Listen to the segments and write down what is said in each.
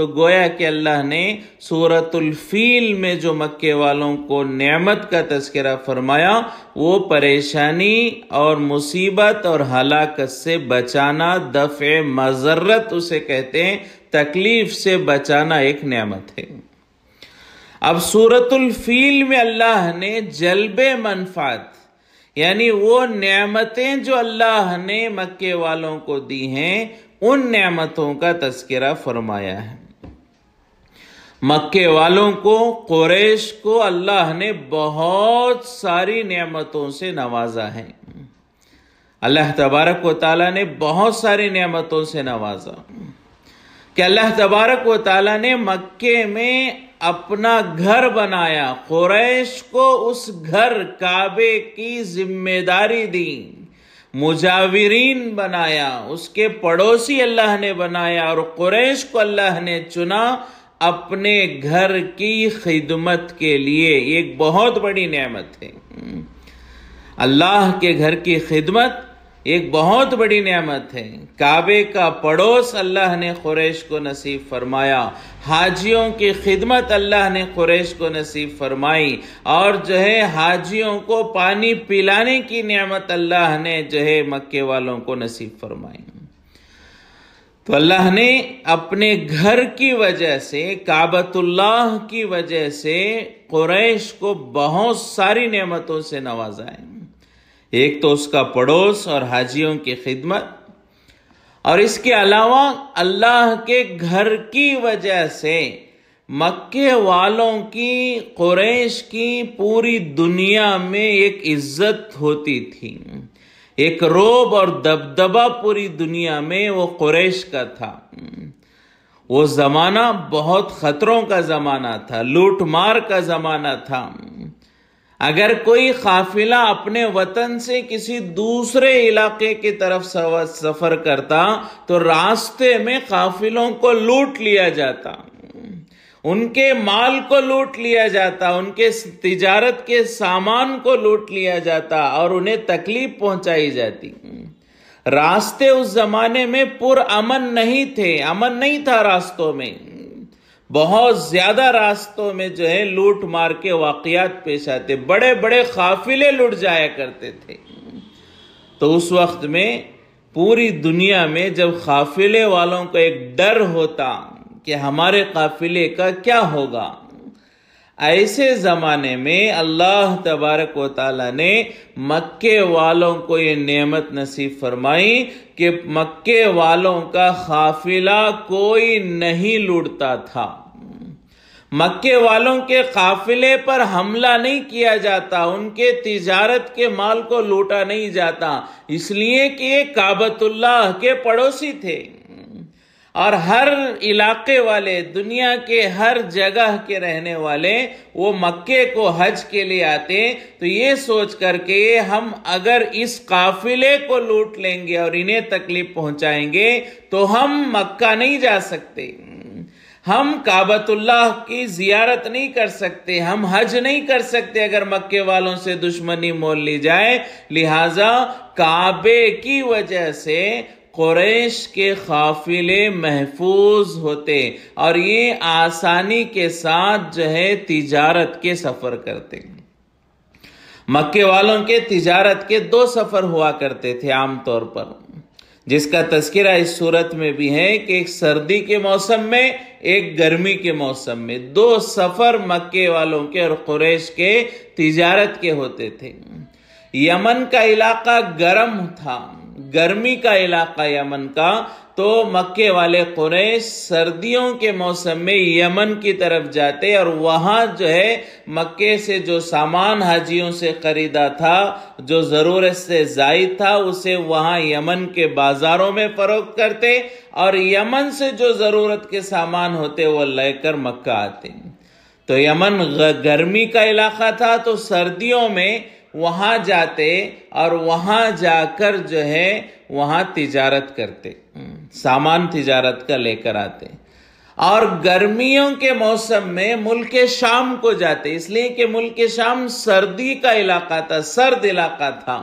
تو گویا کہ اللہ نے سورۃ الفیل میں جو مکے والوں کو نعمت کا تذکرہ فرمایا وہ پریشانی اور مصیبت اور ہلاکت سے بچانا، دفع مضرت اسے کہتے ہیں، تکلیف سے بچانا ایک نعمت ہے۔ اب سورۃ الفیل میں اللہ نے جلب منفعت یعنی وہ نعمتیں جو اللہ نے مکے والوں کو دی ہیں ان نعمتوں کا تذکرہ فرمایا ہے۔ مکے والوں کو، قریش کو اللہ نے بہت ساری نعمتوں سے نوازا ہے۔ اللہ تبارک و تعالیٰ نے بہت ساری نعمتوں سے نوازا کہ اللہ تبارک و تعالیٰ نے مکے میں اپنا گھر بنایا، قریش کو اس گھر کعبے کی ذمہ داری دی، مجاورین بنایا، اس کے پڑوسی اللہ نے بنایا، اور قریش کو اللہ نے چنا اپنے گھر کی خدمت کے لیے۔ یہ ایک بہت بڑی نعمت ہے۔ اللہ کے گھر کی خدمت ایک بہت بڑی نعمت ہے۔ کعبے کا پڑوس اللہ نے قریش کو نصیب فرمایا، حاجیوں کی خدمت اللہ نے قریش کو نصیب فرمائی، اور حاجیوں کو پانی پلانے کی نعمت اللہ نے مکے والوں کو نصیب فرمائی۔ تو اللہ نے اپنے گھر کی وجہ سے، کعبۃ اللہ کی وجہ سے قریش کو بہت ساری نعمتوں سے نوازا ہے۔ ایک تو اس کا پڑوس اور حاجیوں کی خدمت، اور اس کے علاوہ اللہ کے گھر کی وجہ سے مکے والوں کی، قریش کی پوری دنیا میں ایک عزت ہوتی تھی، ایک رعب اور دبدبہ پوری دنیا میں وہ قریش کا تھا۔ وہ زمانہ بہت خطروں کا زمانہ تھا، لوٹ مار کا زمانہ تھا۔ اگر کوئی قافلہ اپنے وطن سے کسی دوسرے علاقے کی طرف سفر کرتا تو راستے میں قافلوں کو لوٹ لیا جاتا، ان کے مال کو لوٹ لیا جاتا، ان کے تجارت کے سامان کو لوٹ لیا جاتا اور انہیں تکلیف پہنچائی جاتی۔ راستے اس زمانے میں پرامن نہیں تھے، امن نہیں تھا راستوں میں، بہت زیادہ راستوں میں لوٹ مار کے واقعات پیش آتے، بڑے بڑے قافلے لٹ جایا کرتے تھے۔ تو اس وقت میں پوری دنیا میں جب قافلے والوں کو ایک ڈر ہوتا کہ ہمارے قافلے کا کیا ہوگا، ایسے زمانے میں اللہ تبارک و تعالیٰ نے مکے والوں کو یہ نعمت نصیب فرمائی کہ مکے والوں کا قافلہ کوئی نہیں لوٹتا تھا، مکے والوں کے قافلے پر حملہ نہیں کیا جاتا، ان کے تجارت کے مال کو لوٹا نہیں جاتا، اس لیے کہ یہ کعبۃ اللہ کے پڑوسی تھے، اور ہر علاقے والے، دنیا کے ہر جگہ کے رہنے والے وہ مکے کو حج کے لیے آتے، تو یہ سوچ کر کہ ہم اگر اس قافلے کو لوٹ لیں گے اور انہیں تکلیف پہنچائیں گے تو ہم مکہ نہیں جا سکتے، ہم کعبۃ اللہ کی زیارت نہیں کر سکتے، ہم حج نہیں کر سکتے اگر مکے والوں سے دشمنی مول لی جائے، لہٰذا کعبے کی وجہ سے قریش کے قافلے محفوظ ہوتے اور یہ آسانی کے ساتھ تجارت کے سفر کرتے۔ مکے والوں کے تجارت کے 2 سفر ہوا کرتے تھے عام طور پر، جس کا تذکرہ اس صورت میں بھی ہے کہ ایک سردی کے موسم میں، ایک گرمی کے موسم میں، 2 سفر مکے والوں کے اور قریش کے تجارت کے ہوتے تھے۔ یمن کا علاقہ گرم تھا، گرمی کا علاقہ یمن کا، تو مکے والے قریش سردیوں کے موسم میں یمن کی طرف جاتے اور وہاں مکے سے جو سامان حاجیوں سے خریدا تھا، جو ضرورت سے زائد تھا، اسے وہاں یمن کے بازاروں میں فروخت کرتے، اور یمن سے جو ضرورت کے سامان ہوتے وہ لے کر مکہ آتے۔ تو یمن گرمی کا علاقہ تھا، تو سردیوں میں وہاں جاتے اور وہاں جا کر وہاں تجارت کرتے، سامان تجارت کا لے کر آتے، اور گرمیوں کے موسم میں ملک شام کو جاتے، اس لیے کہ ملک شام سردی کا علاقہ تھا، سرد علاقہ تھا،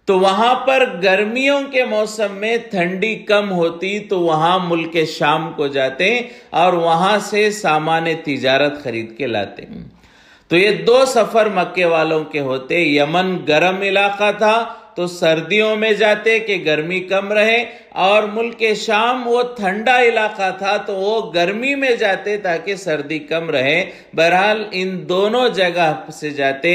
تو وہاں پر گرمیوں کے موسم میں ٹھنڈی کم ہوتی تو وہاں ملک شام کو جاتے اور وہاں سے سامان تجارت خرید کے لاتے. تو یہ 2 سفر مکے والوں کے ہوتے. یمن گرم علاقہ تھا تو سردیوں میں جاتے کہ گرمی کم رہے، اور ملک شام وہ ٹھنڈا علاقہ تھا تو وہ گرمی میں جاتے تاکہ سردی کم رہے. بہرحال ان دونوں جگہ سے جاتے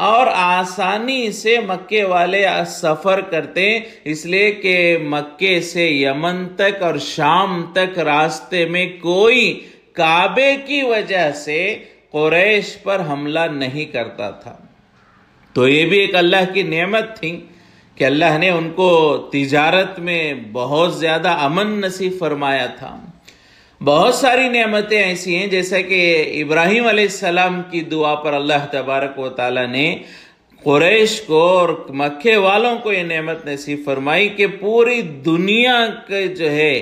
اور آسانی سے مکے والے سفر کرتے، اس لیے کہ مکے سے یمن تک اور شام تک راستے میں کوئی کعبے کی وجہ سے قریش پر حملہ نہیں کرتا تھا. تو یہ بھی ایک اللہ کی نعمت تھی کہ اللہ نے ان کو تجارت میں بہت زیادہ امن نصیب فرمایا تھا. بہت ساری نعمتیں ایسی ہیں جیسا کہ ابراہیم علیہ السلام کی دعا پر اللہ تبارک و تعالی نے قریش کو اور مکے والوں کو یہ نعمت نصیب فرمائی کہ پوری دنیا کے جو ہے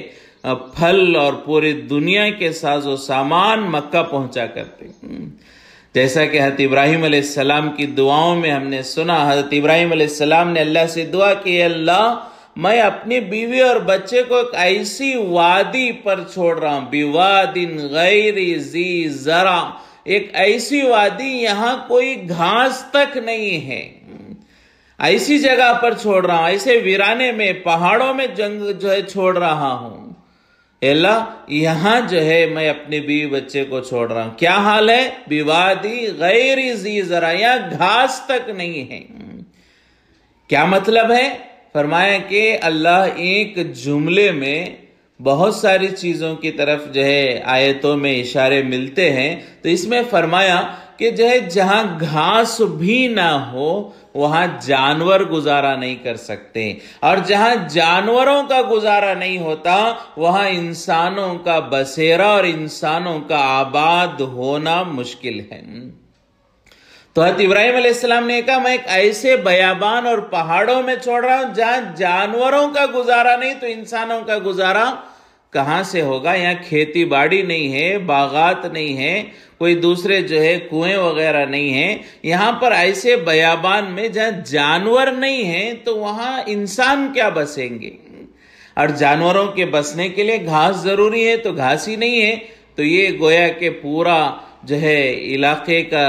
پھل اور پوری دنیا کے ساز و سامان مکہ پہنچا کرتے. جیسا کہ حضرت ابراہیم علیہ السلام کی دعاؤں میں ہم نے سنا، حضرت ابراہیم علیہ السلام نے اللہ سے دعا کی، اللہ میں اپنی بیوی اور بچے کو ایک ایسی وادی پر چھوڑ رہا ہوں، بواد غیر ذی زرع، ایک ایسی وادی یہاں کوئی گھاس تک نہیں ہے، ایسی جگہ پر چھوڑ رہا ہوں، ایسے ویرانے میں پہاڑوں میں جنگ جو ہے چھوڑ رہا ہوں. اللہ یہاں جو ہے میں اپنے بیوی بچے کو چھوڑ رہا ہوں. کیا حال ہے؟ بوادی غیر ذی زرع، یہاں گھاس تک نہیں ہے. کیا مطلب ہے؟ فرمایا کہ اللہ ایک جملے میں بہت ساری چیزوں کی طرف جو ہے آیتوں میں اشارے ملتے ہیں. تو اس میں فرمایا کہ جو ہے جہاں گھاس بھی نہ ہو وہاں جانور گزارا نہیں کر سکتے، اور جہاں جانوروں کا گزارا نہیں ہوتا وہاں انسانوں کا بسیرا اور انسانوں کا آباد ہونا مشکل ہے. تو حضرت ابراہیم علیہ السلام نے کہا میں ایک ایسے بیابان اور پہاڑوں میں چھوڑ رہا ہوں جہاں جانوروں کا گزارا نہیں تو انسانوں کا گزارا کہاں سے ہوگا. یہاں کھیتی باڑی نہیں ہے، باغات نہیں ہے، کوئی دوسرے جو ہے کنویں وغیرہ نہیں ہیں. یہاں پر ایسے بیابان میں جہاں جانور نہیں ہیں تو وہاں انسان کیا بسیں گے، اور جانوروں کے بسنے کے لیے گھاس ضروری ہے تو گھاس ہی نہیں ہے. تو یہ گویا کہ پورا جو ہے علاقے کا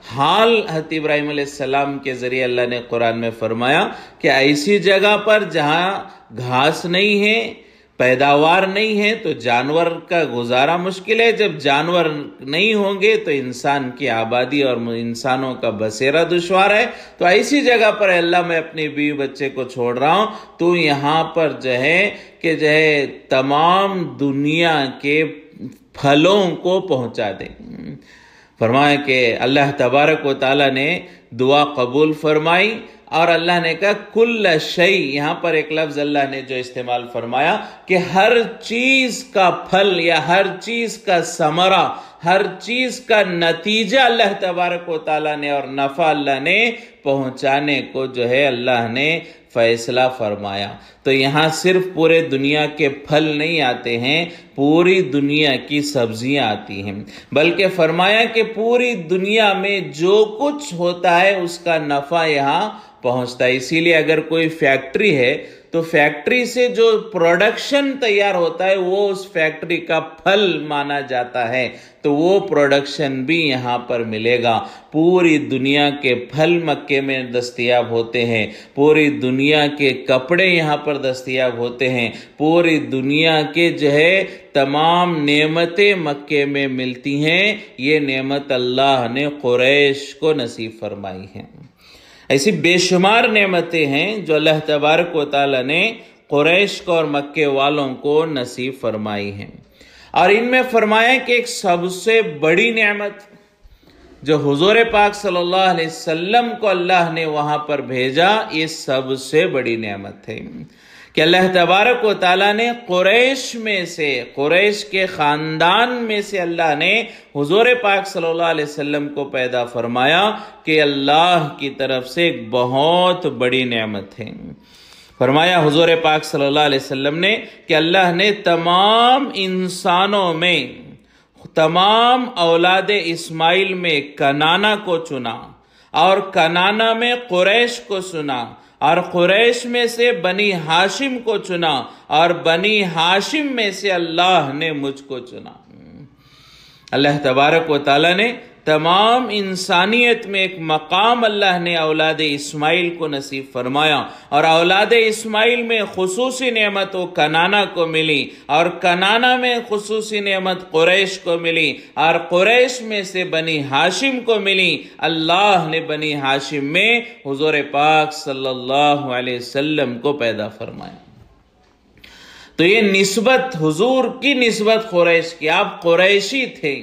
حال حضرت ابراہیم علیہ السلام کے ذریعے اللہ نے قرآن میں فرمایا کہ ایسی جگہ پر جہاں گھاس نہیں ہے، پیداوار نہیں ہے تو جانور کا گزارا مشکل ہے. جب جانور نہیں ہوں گے تو انسان کی آبادی اور انسانوں کا بسیرا دشوار ہے. تو ایسی جگہ پر اللہ میں اپنی بیوی بچے کو چھوڑ رہا ہوں تو یہاں پر جو ہے کہ جو ہے تمام دنیا کے پھلوں کو پہنچا دے. فرمایا کہ اللہ تبارک و تعالی نے دعا قبول فرمائی اور اللہ نے کہا کل شیء، یہاں پر ایک لفظ اللہ نے جو استعمال فرمایا کہ ہر چیز کا پھل یا ہر چیز کا ثمرہ، ہر چیز کا نتیجہ اللہ تبارک و تعالیٰ نے اور نفع اللہ نے پہنچانے کو جو ہے اللہ نے فیصلہ فرمایا. تو یہاں صرف پورے دنیا کے پھل نہیں آتے ہیں، پوری دنیا کی سبزیاں آتی ہیں، بلکہ فرمایا کہ پوری دنیا میں جو کچھ ہوتا ہے اس کا نفع یہاں پہنچتا ہے. اسی لیے اگر کوئی فیکٹری ہے تو فیکٹری سے جو پروڈکشن تیار ہوتا ہے وہ اس فیکٹری کا پھل مانا جاتا ہے، تو وہ پروڈکشن بھی یہاں پر ملے گا. پوری دنیا کے پھل مکے میں دستیاب ہوتے ہیں، پوری دنیا کے کپڑے یہاں پر دستیاب ہوتے ہیں، پوری دنیا کے جو ہے تمام نعمتیں مکے میں ملتی ہیں. یہ نعمت اللہ نے قریش کو نصیب فرمائی ہیں. ایسی بے شمار نعمتیں ہیں جو اللہ تبارک و تعالی نے قریش کو اور مکے والوں کو نصیب فرمائی ہیں. اور ان میں فرمایا کہ ایک سب سے بڑی نعمت جو حضور پاک صلی اللہ علیہ وسلم کو اللہ نے وہاں پر بھیجا، یہ سب سے بڑی نعمت ہے کہ اللہ تبارک و تعالیٰ نے قریش میں سے، قریش کے خاندان میں سے اللہ نے حضور پاک صلی اللہ علیہ وسلم کو پیدا فرمایا کہ اللہ کی طرف سے ایک بہت بڑی نعمت ہے. فرمایا حضور پاک صلی اللہ علیہ وسلم نے کہ اللہ نے تمام انسانوں میں، تمام اولاد اسماعیل میں کنانا کو چنا، اور کنانا میں قریش کو چنا، اور قریش میں سے بنی ہاشم کو چنا اور بنی ہاشم میں سے اللہ نے مجھ کو چنا۔ اللہ تبارک و تعالیٰ نے تمام انسانیت میں ایک مقام اللہ نے اولاد اسماعیل کو نصیب فرمایا، اور اولاد اسماعیل میں خصوصی نعمت و کنانا کو ملی، اور کنانا میں خصوصی نعمت قریش کو ملی، اور قریش میں سے بنی ہاشم کو ملی۔ اللہ نے بنی ہاشم میں حضور پاک صلی اللہ علیہ وسلم کو پیدا فرمایا۔ تو یہ نسبت حضور کی نسبت قریش کی، آپ قریشی تھے۔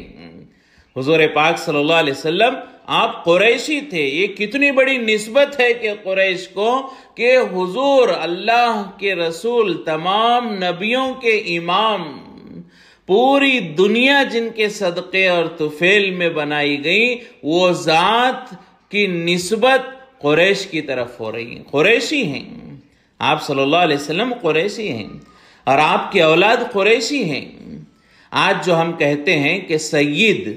حضور پاک صلی اللہ علیہ وسلم آپ قریشی تھے۔ یہ کتنی بڑی نسبت ہے کہ قریش کو، کہ حضور اللہ کے رسول، تمام نبیوں کے امام، پوری دنیا جن کے صدقے اور طفیل میں بنائی گئی، وہ ذات کی نسبت قریش کی طرف ہو رہی ہے۔ قریشی ہیں آپ صلی اللہ علیہ وسلم، قریشی ہیں، اور آپ کی اولاد قریشی ہیں۔ آج جو ہم کہتے ہیں کہ سید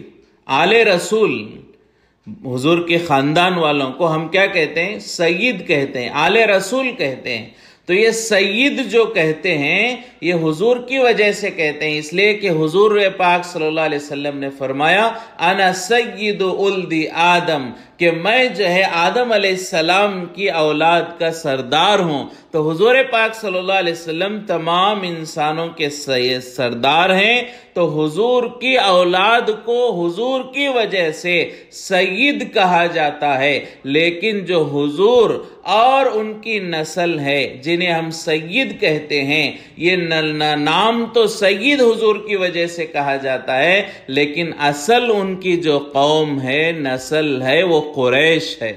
آل رسول، حضور کے خاندان والوں کو ہم کیا کہتے ہیں؟ سید کہتے ہیں، آل رسول کہتے ہیں۔ تو یہ سید جو کہتے ہیں یہ حضور کی وجہ سے کہتے ہیں، اس لیے کہ حضور پاک صلی اللہ علیہ وسلم نے فرمایا انا سید ولد آدم، کہ میں جو ہے آدم علیہ السلام کی اولاد کا سردار ہوں۔ تو حضور پاک صلی اللہ علیہ وسلم تمام انسانوں کے سردار ہیں، تو حضور کی اولاد کو حضور کی وجہ سے سید کہا جاتا ہے۔ لیکن جو حضور اور ان کی نسل ہے جنہیں ہم سید کہتے ہیں، یہ نام تو سید حضور کی وجہ سے کہا جاتا ہے، لیکن اصل ان کی جو قوم ہے، نسل ہے، وہ قریش ہے۔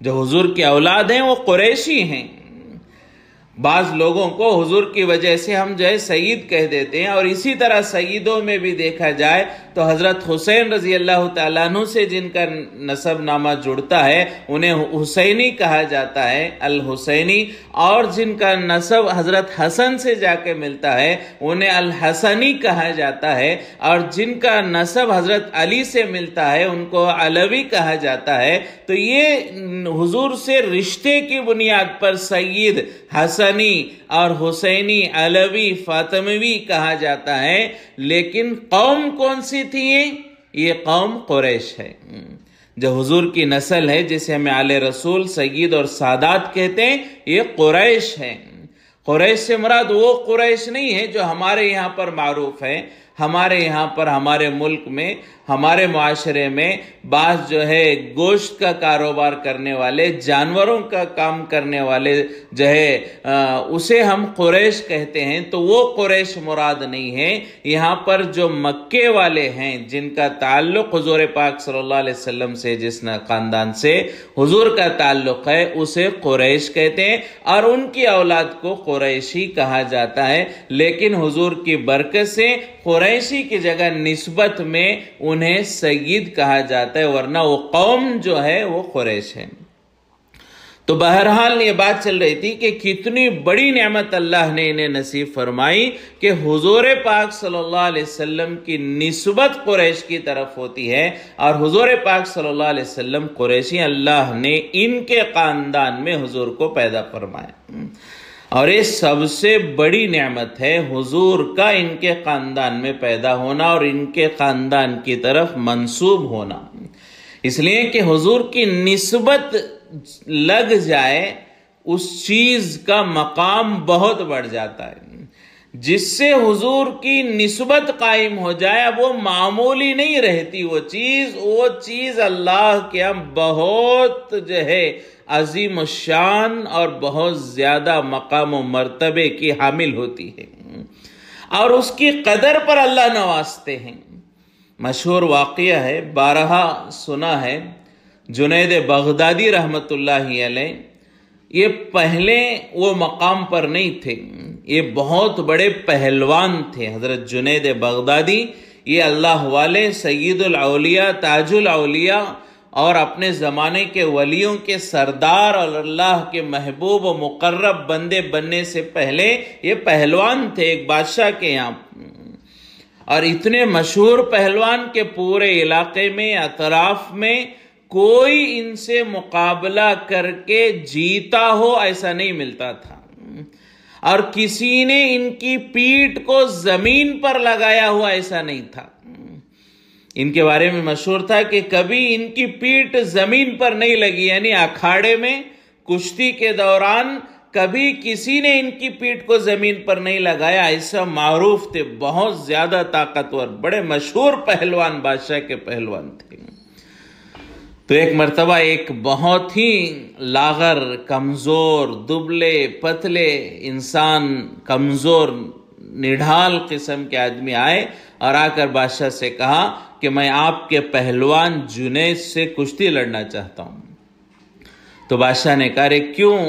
جو حضور کی اولاد ہیں وہ قریشی ہیں۔ بعض لوگوں کو حضور کی وجہ سے ہم جو ہے سید کہہ دیتے ہیں، اور اسی طرح سیدوں میں بھی دیکھا جائے تو حضرت حسین رضی اللہ تعالیٰ عنہ سے جن کا نسب نامہ جڑتا ہے انہیں حسینی کہا جاتا ہے، الحسینی، اور جن کا نسب حضرت حسن سے جا کے ملتا ہے انہیں الحسنی کہا جاتا ہے، اور جن کا نسب حضرت علی سے ملتا ہے ان کو علوی کہا جاتا ہے۔ تو یہ حضور سے رشتے کی بنیاد پر سید، حسنی اور حسینی، علوی، فاطموی کہا جاتا ہے۔ لیکن قوم کون سی تھی؟ یہ قوم قریش ہے، جو حضور کی نسل ہے، جسے ہم آل رسول، سید اور سادات کہتے ہیں، یہ قریش ہے۔ قریش سے مراد وہ قریش نہیں ہے جو ہمارے یہاں پر معروف ہے۔ ہمارے یہاں پر، ہمارے ملک میں، ہمارے معاشرے میں بعض جو ہے گوشت کا کاروبار کرنے والے، جانوروں کا کام کرنے والے جو ہے اسے ہم قریش کہتے ہیں، تو وہ قریش مراد نہیں ہے۔ یہاں پر جو مکے والے ہیں جن کا تعلق حضور پاک صلی اللہ علیہ وسلم سے، جس خاندان سے حضور کا تعلق ہے، اسے قریش کہتے ہیں، اور ان کی اولاد کو قریشی کہا جاتا ہے۔ لیکن حضور کی برکت سے قریشی کی جگہ نسبت میں انہیں سید کہا جاتا ہے، ورنہ وہ قوم جو ہے وہ قریش ہے۔ تو بہرحال یہ بات چل رہی تھی کہ کتنی بڑی نعمت اللہ نے انہیں نصیب فرمائی کہ حضور پاک صلی اللہ علیہ وسلم کی نسبت قریش کی طرف ہوتی ہے، اور حضور پاک صلی اللہ علیہ وسلم قریشی، اللہ نے ان کے خاندان میں حضور کو پیدا فرمایا، اور یہ سب سے بڑی نعمت ہے حضور کا ان کے خاندان میں پیدا ہونا اور ان کے خاندان کی طرف منسوب ہونا، اس لیے کہ حضور کی نسبت لگ جائے اس چیز کا مقام بہت بڑھ جاتا ہے۔ جس سے حضور کی نسبت قائم ہو جائے وہ معمولی نہیں رہتی، وہ چیز اللہ کے ہم بہت جو ہے عظیم الشان اور بہت زیادہ مقام و مرتبے کی حامل ہوتی ہے، اور اس کی قدر پر اللہ نوازتے ہیں۔ مشہور واقعہ ہے، بارہا سنا ہے، جنید بغدادی رحمت اللہ علیہ یہ پہلے وہ مقام پر نہیں تھے، یہ بہت بڑے پہلوان تھے۔ حضرت جنید بغدادی یہ اللہ والے، سید الاولیاء، تاج الاولیاء، اور اپنے زمانے کے ولیوں کے سردار اور اللہ کے محبوب و مقرب بندے بننے سے پہلے یہ پہلوان تھے ایک بادشاہ کے یہاں، اور اتنے مشہور پہلوان کے پورے علاقے میں، اطراف میں کوئی ان سے مقابلہ کر کے جیتا ہو ایسا نہیں ملتا تھا، اور کسی نے ان کی پیٹھ کو زمین پر لگایا ہوا ایسا نہیں تھا۔ ان کے بارے میں مشہور تھا کہ کبھی ان کی پیٹھ زمین پر نہیں لگی، یعنی اکھاڑے میں کشتی کے دوران کبھی کسی نے ان کی پیٹھ کو زمین پر نہیں لگایا، ایسا معروف تھے، بہت زیادہ طاقتور، بڑے مشہور پہلوان، بادشاہ کے پہلوان تھے۔ تو ایک مرتبہ ایک بہت ہی لاغر، کمزور، دبلے پتلے انسان، کمزور نڈھال قسم کے آدمی آئے اور آ کر بادشاہ سے کہا کہ میں آپ کے پہلوان جنید سے کشتی لڑنا چاہتا ہوں۔ تو بادشاہ نے کہا، کیوں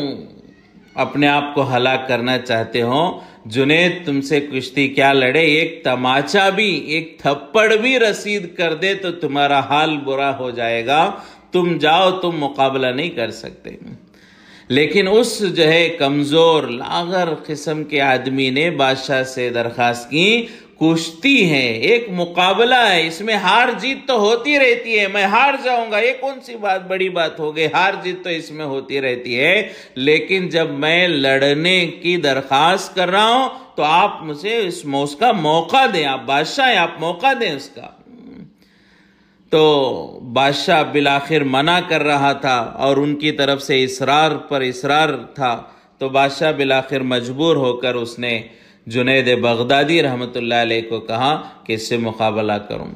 اپنے آپ کو ہلاک کرنا چاہتے ہو؟ جنید تم سے کشتی کیا لڑے، ایک تماچا بھی، ایک تھپڑ بھی رسید کر دے تو تمہارا حال برا ہو جائے گا، تم جاؤ، تم مقابلہ نہیں کر سکتے۔ لیکن اس کمزور لاغر قسم کے آدمی نے بادشاہ سے درخواست کی، کشتی ہے، ایک مقابلہ ہے، اس میں ہار جیت تو ہوتی رہتی ہے، میں ہار جاؤں گا، یہ کون سی بڑی بات ہو گئی، ہار جیت تو اس میں ہوتی رہتی ہے، لیکن جب میں لڑنے کی درخواست کر رہا ہوں تو آپ مجھے اس کا موقع دیں، آپ بادشاہ ہیں، آپ موقع دیں اس کا۔ تو بادشاہ بالآخر منع کر رہا تھا اور ان کی طرف سے اصرار پر اصرار تھا، تو بادشاہ بالآخر مجبور ہو کر اس نے جنید بغدادی رحمۃ اللہ علیہ کو کہا کہ اس سے مقابلہ کروں۔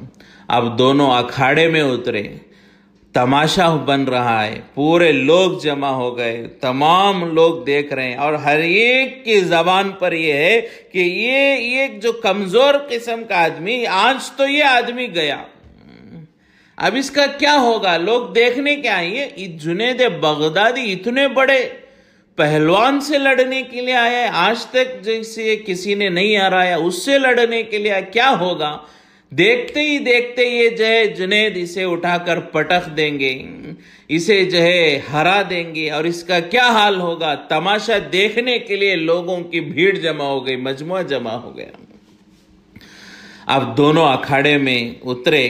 اب دونوں اکھاڑے میں اترے، تماشا بن رہا ہے، پورے لوگ جمع ہو گئے، تمام لوگ دیکھ رہے ہیں، اور ہر ایک کی زبان پر یہ ہے کہ یہ جو کمزور قسم کا آدمی، آج تو یہ آدمی گیا، اب اس کا کیا ہوگا؟ لوگ دیکھنے کیا آئیں گے؟ جنید بغدادی اتنے بڑے پہلوان سے لڑنے کے لیے آیا ہے، آج تک جیسے کسی نے نہیں ہرایا، اس سے لڑنے کے لیے کیا ہوگا؟ دیکھتے ہی دیکھتے یہ جنید اسے اٹھا کر پٹخ دیں گے، اسے ہرا دیں گے، اور اس کا کیا حال ہوگا؟ تماشا دیکھنے کے لیے لوگوں کی بھیڑ جمع ہو گئی، مجموعہ جمع ہو گیا۔ اب دونوں اکھاڑے میں اترے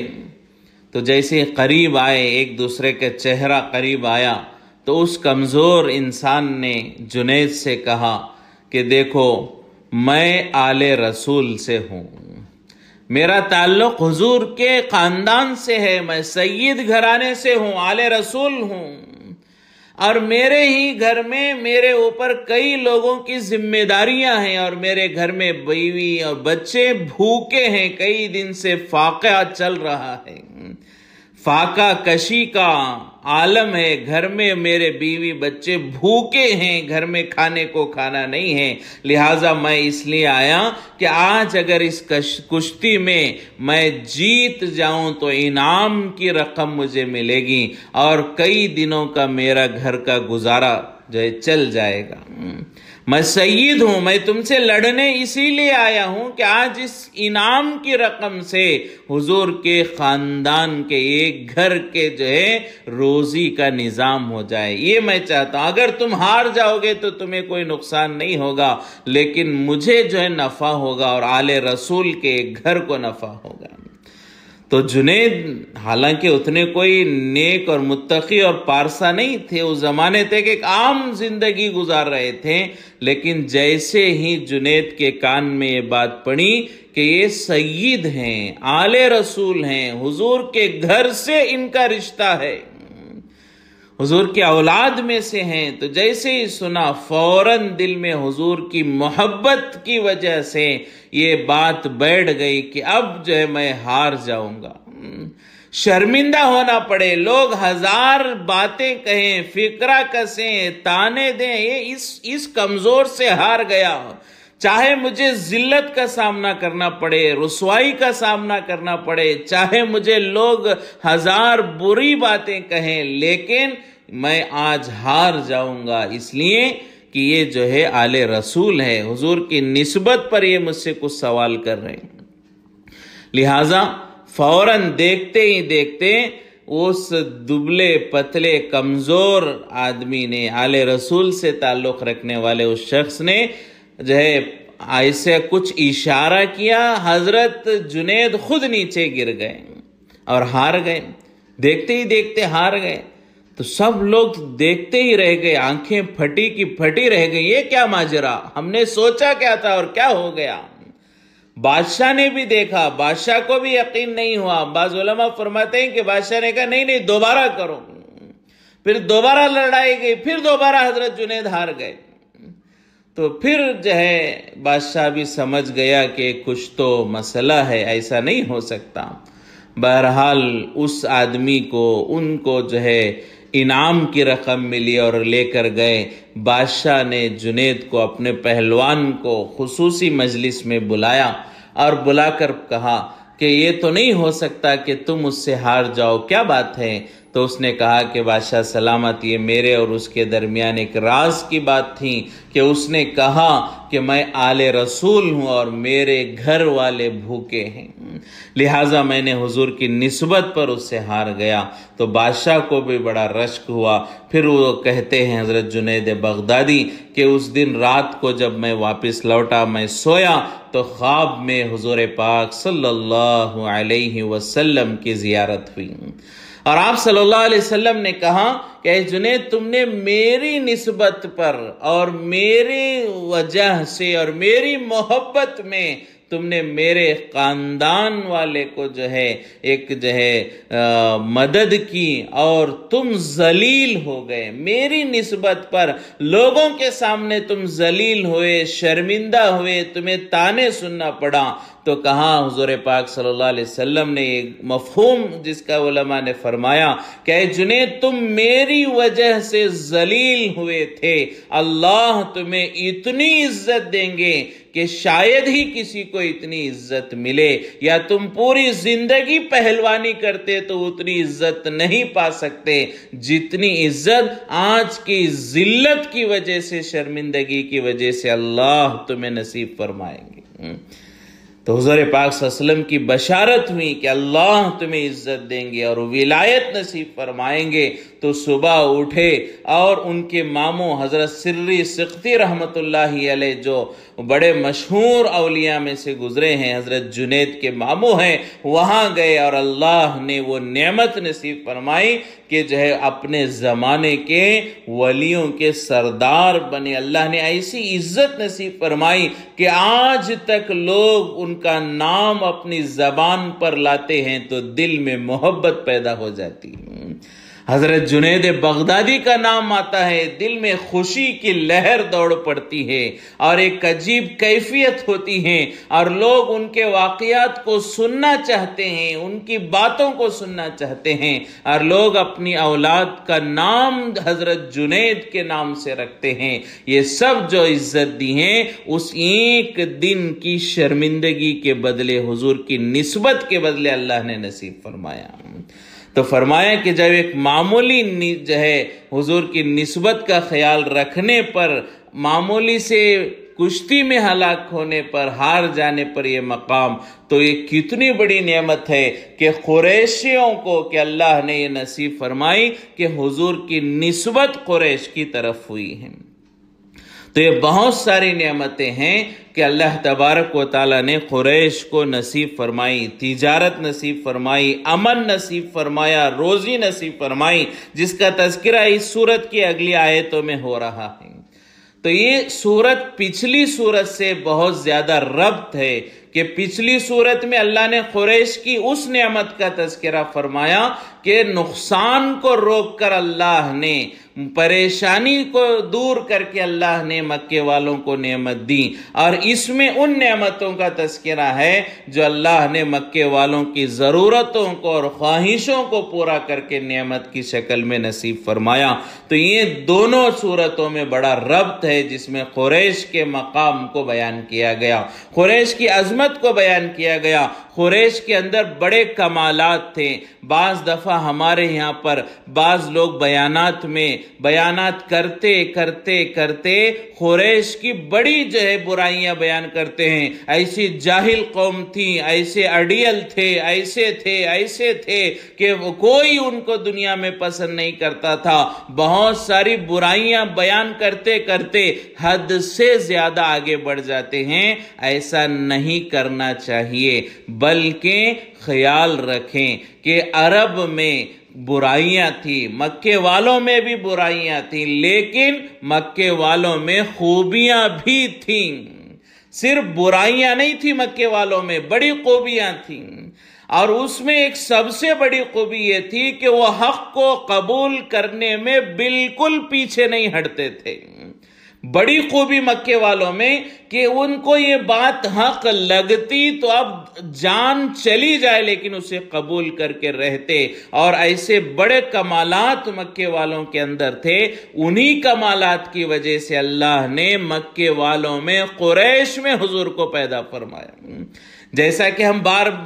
تو جیسے قریب آئے، ایک دوسرے کا چہرہ قریب آیا، تو اس کمزور انسان نے جنید سے کہا کہ دیکھو، میں آل رسول سے ہوں، میرا تعلق حضور کے خاندان سے ہے، میں سید گھرانے سے ہوں، آل رسول ہوں، اور میرے ہی گھر میں میرے اوپر کئی لوگوں کی ذمہ داریاں ہیں، اور میرے گھر میں بیوی اور بچے بھوکے ہیں، کئی دن سے فاقہ چل رہا ہے، فاقہ کشی کا عالم ہے، گھر میں میرے بیوی بچے بھوکے ہیں، گھر میں کھانے کو کھانا نہیں ہے، لہٰذا میں اس لیے آیا کہ آج اگر اس کشتی میں جیت جاؤں تو انعام کی رقم مجھے ملے گی، اور کئی دنوں کا میرا گھر کا گزارا چل جائے گا۔ میں سید ہوں، میں تم سے لڑنے اسی لیے آیا ہوں کہ آج اس انعام کی رقم سے حضور کے خاندان کے ایک گھر کے روزی کا نظام ہو جائے، یہ میں چاہتا ہوں۔ اگر تم ہار جاؤ گے تو تمہیں کوئی نقصان نہیں ہوگا، لیکن مجھے نفع ہوگا، اور آل رسول کے ایک گھر کو نفع ہوگا۔ تو جنید حالانکہ اتنے کوئی نیک اور متقی اور پارسا نہیں تھے، اس زمانے تھے کہ ایک عام زندگی گزار رہے تھے، لیکن جیسے ہی جنید کے کان میں یہ بات پڑی کہ یہ سید ہیں، آل رسول ہیں، حضور کے گھر سے ان کا رشتہ ہے، حضور کی اولاد میں سے ہیں، تو جیسے ہی سنا فوراً دل میں حضور کی محبت کی وجہ سے یہ بات بیٹھ گئی کہ اب میں ہار جاؤں گا، شرمندہ ہونا پڑے، لوگ ہزار باتیں کہیں، فکرہ کسیں، تانے دیں، یہ اس کمزور سے ہار گیا، چاہے مجھے ذلت کا سامنا کرنا پڑے، رسوائی کا سامنا کرنا پڑے، چاہے مجھے لوگ ہزار بری باتیں کہیں، لیکن میں آج ہار جاؤں گا، اس لیے کہ یہ آل رسول ہے، حضور کی نسبت پر یہ مجھ سے کچھ سوال کر رہے ہیں۔ لہٰذا فوراً دیکھتے ہی دیکھتے اس دبلے پتلے کمزور آدمی نے، آل رسول سے تعلق رکھنے والے اس شخص نے ایسے کچھ اشارہ کیا، حضرت جنید خود نیچے گر گئے اور ہار گئے، دیکھتے ہی دیکھتے ہار گئے۔ تو سب لوگ دیکھتے ہی رہ گئے، آنکھیں پھٹی کی پھٹی رہ گئی، یہ کیا ماجرا، ہم نے سوچا کیا تھا اور کیا ہو گیا۔ بادشاہ نے بھی دیکھا، بادشاہ کو بھی یقین نہیں ہوا۔ بعض علماء فرماتے ہیں کہ بادشاہ نے کہا نہیں دوبارہ کرو، پھر دوبارہ لڑائی گئی، پھر دوبارہ حضرت جنید ہار گئے۔ تو پھر جو ہے بادشاہ بھی سمجھ گیا کہ کچھ تو مسئلہ ہے، ایسا نہیں ہو سکتا۔ بہرحال اس آدمی کو، ان کو جو ہے انعام کی رقم ملی اور لے کر گئے۔ بادشاہ نے جنید کو، اپنے پہلوان کو خصوصی مجلس میں بلایا اور بلا کر کہا کہ یہ تو نہیں ہو سکتا کہ تم اس سے ہار جاؤ، کیا بات ہے؟ تو اس نے کہا کہ بادشاہ سلامت، یہ میرے اور اس کے درمیان ایک راز کی بات تھی کہ اس نے کہا کہ میں آل رسول ہوں اور میرے گھر والے بھوکے ہیں، لہٰذا میں نے حضور کی نسبت پر اس سے ہار گیا۔ تو بادشاہ کو بھی بڑا رشک ہوا۔ پھر وہ کہتے ہیں حضرت جنید بغدادی کہ اس دن رات کو جب میں واپس لوٹا، میں سویا تو خواب میں حضور پاک صلی اللہ علیہ وسلم کی زیارت ہوئی، اور آپ صلی اللہ علیہ وسلم نے کہا کہ اے جنید، تم نے میری نسبت پر اور میری وجہ سے اور میری محبت میں تم نے میرے خاندان والے کو جو ہے ایک جو ہے مدد کی، اور تم ذلیل ہو گئے میری نسبت پر، لوگوں کے سامنے تم ذلیل ہوئے، شرمندہ ہوئے، تمہیں طعنے سننا پڑا۔ تو کہاں حضور پاک صلی اللہ علیہ وسلم نے ایک مفہوم جس کا علماء نے فرمایا کہ اے جنید، تم میری وجہ سے ذلیل ہوئے تھے، اللہ تمہیں اتنی عزت دیں گے کہ شاید ہی کسی کو اتنی عزت ملے، یا تم پوری زندگی پہلوانی کرتے تو اتنی عزت نہیں پا سکتے جتنی عزت آج کی ذلت کی وجہ سے، شرمندگی کی وجہ سے اللہ تمہیں نصیب فرمائیں گے۔ تو حضور پاک صلی اللہ علیہ وسلم کی بشارت ہوئی کہ اللہ تمہیں عزت دیں گے اور ولایت نصیب فرمائیں گے۔ تو صبح اٹھے اور ان کے ماموں حضرت سری سقطی رحمت اللہ علیہ، جو بڑے مشہور اولیاء میں سے گزرے ہیں، حضرت جنید کے ماموں ہیں، وہاں گئے اور اللہ نے وہ نعمت نصیب فرمائی کہ جو ہے اپنے زمانے کے ولیوں کے سردار بنے۔ اللہ نے ایسی عزت نصیب فرمائی کہ آج تک لوگ ان کا نام اپنی زبان پر لاتے ہیں تو دل میں محبت پیدا ہو جاتی ہے۔ حضرت جنید بغدادی کا نام آتا ہے، دل میں خوشی کی لہر دوڑ پڑتی ہے اور ایک عجیب کیفیت ہوتی ہے، اور لوگ ان کے واقعات کو سننا چاہتے ہیں، ان کی باتوں کو سننا چاہتے ہیں، اور لوگ اپنی اولاد کا نام حضرت جنید کے نام سے رکھتے ہیں۔ یہ سب جو عزت دی ہیں اس ایک دن کی شرمندگی کے بدلے، حضور کی نسبت کے بدلے اللہ نے نصیب فرمایا۔ تو فرمایا کہ جب ایک معمولی جو ہے حضور کی نسبت کا خیال رکھنے پر، معمولی سے کشتی میں ہلاک ہونے پر، ہار جانے پر یہ مقام، تو یہ کتنی بڑی نعمت ہے کہ قریشیوں کو کہ اللہ نے یہ نصیب فرمائی کہ حضور کی نسبت قریش کی طرف ہوئی ہے۔ تو یہ بہت ساری نعمتیں ہیں کہ اللہ تبارک و تعالیٰ نے قریش کو نصیب فرمائی، تجارت نصیب فرمائی، امن نصیب فرمایا، روزی نصیب فرمائی، جس کا تذکرہ اس سورت کی اگلی آیتوں میں ہو رہا ہے۔ تو یہ سورت پچھلی سورت سے بہت زیادہ ربط ہے کہ پچھلی سورت میں اللہ نے قریش کی اس نعمت کا تذکرہ فرمایا کہ نقصان کو روک کر اللہ نے، پریشانی کو دور کر کے اللہ نے مکے والوں کو نعمت دی، اور اس میں ان نعمتوں کا تذکرہ ہے جو اللہ نے مکے والوں کی ضرورتوں کو اور خواہشوں کو پورا کر کے نعمت کی شکل میں نصیب فرمایا۔ تو یہ دونوں صورتوں میں بڑا ربط ہے جس میں قریش کے مقام کو بیان کیا گیا، قریش کی عظمت کو بیان کیا گیا، قریش کے اندر بڑے کمالات تھے۔ بعض دفعہ ہمارے یہاں پر بعض لوگ بیانات کرتے کرتے کرتے قریش کی بڑی جو ہے برائیاں بیان کرتے ہیں، ایسی جاہل قوم تھی، ایسے اڈیل تھے، ایسے تھے کہ کوئی ان کو دنیا میں پسند نہیں کرتا تھا۔ بہت ساری برائیاں بیان کرتے کرتے حد سے زیادہ آگے بڑھ جاتے ہیں، ایسا نہیں کرنا چاہیے، بلکہ خیال رکھیں کہ عرب میں برائیاں تھیں، مکے والوں میں بھی برائیاں تھیں، لیکن مکے والوں میں خوبیاں بھی تھیں۔ صرف برائیاں نہیں تھیں مکے والوں میں، بڑی خوبیاں تھیں، اور اس میں ایک سب سے بڑی خوبی یہ تھی کہ وہ حق کو قبول کرنے میں بالکل پیچھے نہیں ہٹتے تھے۔ بڑی خوبی مکے والوں میں کہ ان کو یہ بات حق لگتی تو اب جان چلی جائے لیکن اسے قبول کر کے رہتے، اور ایسے بڑے کمالات مکے والوں کے اندر تھے۔ انہی کمالات کی وجہ سے اللہ نے مکے والوں میں قریش میں حضور کو پیدا فرمایا۔ جیسا کہ ہم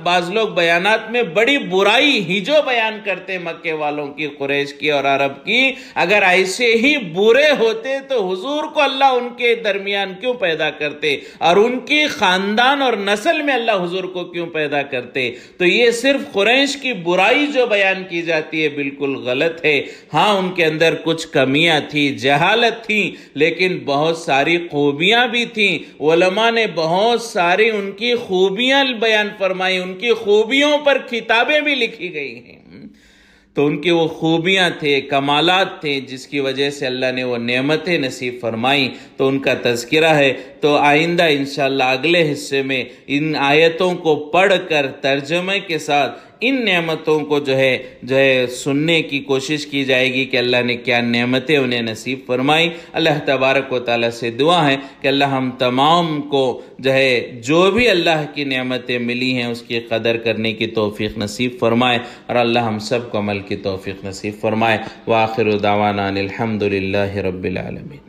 بعض لوگ بیانات میں بڑی برائی ہی جو بیان کرتے مکے والوں کی، قریش کی اور عرب کی، اگر ایسے ہی برے ہوتے تو حضور کو اللہ ان کے درمیان کیوں پیدا کرتے، اور ان کی خاندان اور نسل میں اللہ حضور کو کیوں پیدا کرتے؟ تو یہ صرف قریش کی برائی جو بیان کی جاتی ہے بالکل غلط ہے۔ ہاں ان کے اندر کچھ کمیاں تھیں، جہالت تھی، لیکن بہت ساری خوبیاں بھی تھیں۔ علماء نے بہت ساری ان کی خوبیاں بیان فرمائی، ان کی خوبیوں پر کتابیں بھی لکھی گئی ہیں۔ تو ان کی وہ خوبیاں تھے، کمالات تھے، جس کی وجہ سے اللہ نے وہ نعمتیں نصیب فرمائی، تو ان کا تذکرہ ہے۔ تو آئندہ انشاءاللہ اگلے حصے میں ان آیتوں کو پڑھ کر ترجمے کے ساتھ ان نعمتوں کو جو ہے سننے کی کوشش کی جائے گی کہ اللہ نے کیا نعمتیں انہیں نصیب فرمائی۔ اللہ تبارک و تعالیٰ سے دعا ہے کہ اللہ ہم تمام کو جو بھی اللہ کی نعمتیں ملی ہیں اس کی قدر کرنے کی توفیق نصیب فرمائے، اور اللہ ہم سب کو عمل کی توفیق نصیب فرمائے۔ وآخر دعوانا الحمد للہ رب العالمین۔